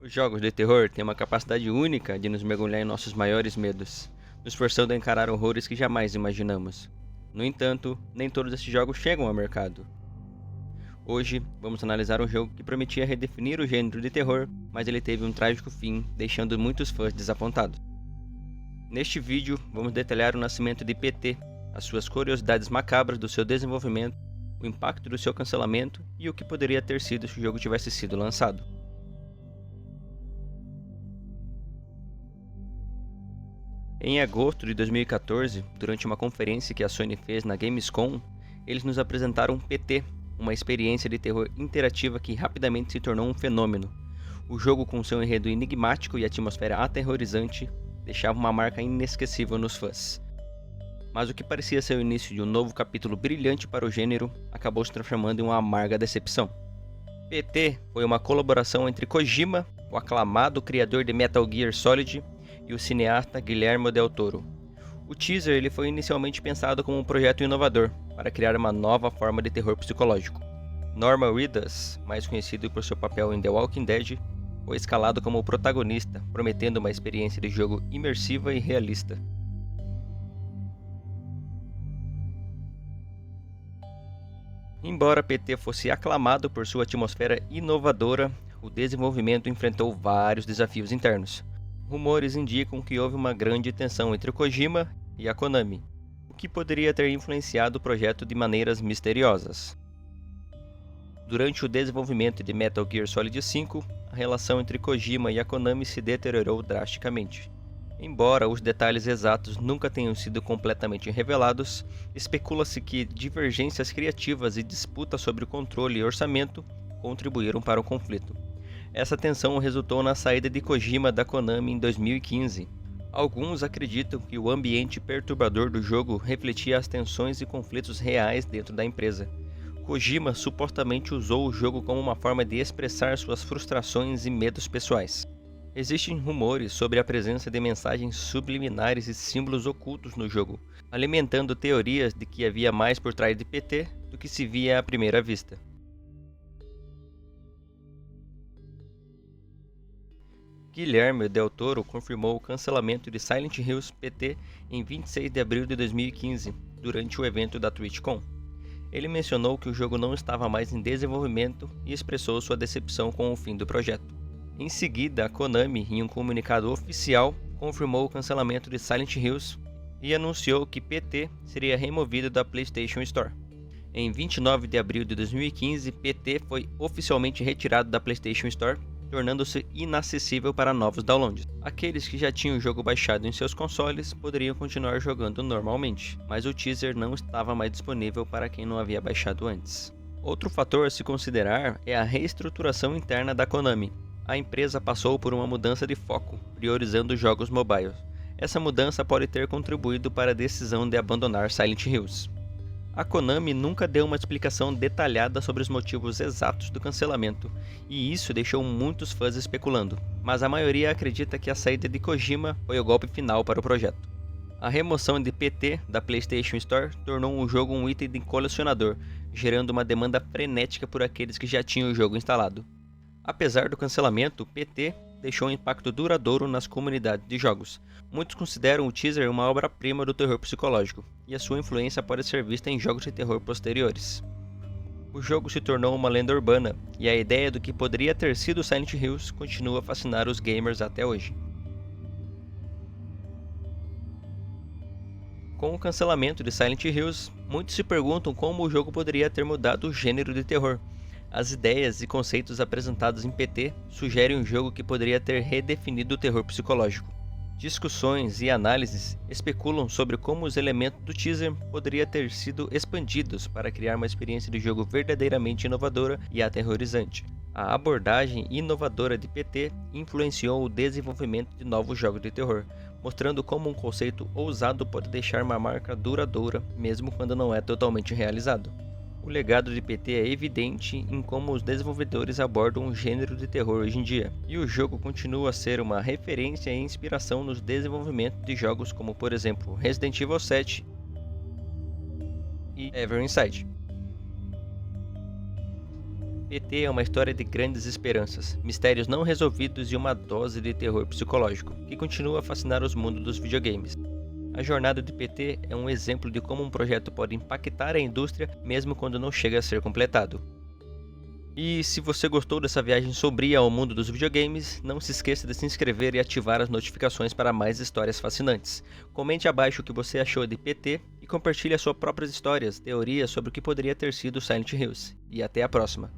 Os jogos de terror têm uma capacidade única de nos mergulhar em nossos maiores medos, nos forçando a encarar horrores que jamais imaginamos. No entanto, nem todos esses jogos chegam ao mercado. Hoje, vamos analisar um jogo que prometia redefinir o gênero de terror, mas ele teve um trágico fim, deixando muitos fãs desapontados. Neste vídeo, vamos detalhar o nascimento de PT, as suas curiosidades macabras do seu desenvolvimento, o impacto do seu cancelamento e o que poderia ter sido se o jogo tivesse sido lançado. Em agosto de 2014, durante uma conferência que a Sony fez na Gamescom, eles nos apresentaram PT, uma experiência de terror interativa que rapidamente se tornou um fenômeno. O jogo, com seu enredo enigmático e atmosfera aterrorizante, deixava uma marca inesquecível nos fãs. Mas o que parecia ser o início de um novo capítulo brilhante para o gênero, acabou se transformando em uma amarga decepção. PT foi uma colaboração entre Kojima, o aclamado criador de Metal Gear Solid, e o cineasta Guillermo del Toro. O teaser ele foi inicialmente pensado como um projeto inovador, para criar uma nova forma de terror psicológico. Norman Reedus, mais conhecido por seu papel em The Walking Dead, foi escalado como o protagonista, prometendo uma experiência de jogo imersiva e realista. Embora PT fosse aclamado por sua atmosfera inovadora, o desenvolvimento enfrentou vários desafios internos. Rumores indicam que houve uma grande tensão entre Kojima e a Konami, o que poderia ter influenciado o projeto de maneiras misteriosas. Durante o desenvolvimento de Metal Gear Solid 5, a relação entre Kojima e a Konami se deteriorou drasticamente. Embora os detalhes exatos nunca tenham sido completamente revelados, especula-se que divergências criativas e disputas sobre o controle e orçamento contribuíram para o conflito. Essa tensão resultou na saída de Kojima da Konami em 2015. Alguns acreditam que o ambiente perturbador do jogo refletia as tensões e conflitos reais dentro da empresa. Kojima supostamente usou o jogo como uma forma de expressar suas frustrações e medos pessoais. Existem rumores sobre a presença de mensagens subliminares e símbolos ocultos no jogo, alimentando teorias de que havia mais por trás de PT do que se via à primeira vista. Guillermo del Toro confirmou o cancelamento de Silent Hills PT em 26 de abril de 2015, durante o evento da TwitchCon. Ele mencionou que o jogo não estava mais em desenvolvimento e expressou sua decepção com o fim do projeto. Em seguida, a Konami, em um comunicado oficial, confirmou o cancelamento de Silent Hills e anunciou que PT seria removido da PlayStation Store. Em 29 de abril de 2015, PT foi oficialmente retirado da PlayStation Store, tornando-se inacessível para novos downloads. Aqueles que já tinham o jogo baixado em seus consoles poderiam continuar jogando normalmente, mas o teaser não estava mais disponível para quem não havia baixado antes. Outro fator a se considerar é a reestruturação interna da Konami. A empresa passou por uma mudança de foco, priorizando jogos mobiles. Essa mudança pode ter contribuído para a decisão de abandonar Silent Hills. A Konami nunca deu uma explicação detalhada sobre os motivos exatos do cancelamento, e isso deixou muitos fãs especulando, mas a maioria acredita que a saída de Kojima foi o golpe final para o projeto. A remoção de PT da PlayStation Store tornou o jogo um item de colecionador, gerando uma demanda frenética por aqueles que já tinham o jogo instalado. Apesar do cancelamento, PT deixou um impacto duradouro nas comunidades de jogos. Muitos consideram o teaser uma obra-prima do terror psicológico, e a sua influência pode ser vista em jogos de terror posteriores. O jogo se tornou uma lenda urbana, e a ideia do que poderia ter sido Silent Hills continua a fascinar os gamers até hoje. Com o cancelamento de Silent Hills, muitos se perguntam como o jogo poderia ter mudado o gênero de terror. As ideias e conceitos apresentados em PT sugerem um jogo que poderia ter redefinido o terror psicológico. Discussões e análises especulam sobre como os elementos do teaser poderiam ter sido expandidos para criar uma experiência de jogo verdadeiramente inovadora e aterrorizante. A abordagem inovadora de PT influenciou o desenvolvimento de novos jogos de terror, mostrando como um conceito ousado pode deixar uma marca duradoura, mesmo quando não é totalmente realizado. O legado de PT é evidente em como os desenvolvedores abordam o gênero de terror hoje em dia, e o jogo continua a ser uma referência e inspiração nos desenvolvimentos de jogos como, por exemplo, Resident Evil 7 e Ever Inside. PT é uma história de grandes esperanças, mistérios não resolvidos e uma dose de terror psicológico, que continua a fascinar os mundos dos videogames. A jornada de PT é um exemplo de como um projeto pode impactar a indústria mesmo quando não chega a ser completado. E se você gostou dessa viagem sombria ao mundo dos videogames, não se esqueça de se inscrever e ativar as notificações para mais histórias fascinantes. Comente abaixo o que você achou de PT e compartilhe as suas próprias histórias, teorias sobre o que poderia ter sido Silent Hills. E até a próxima!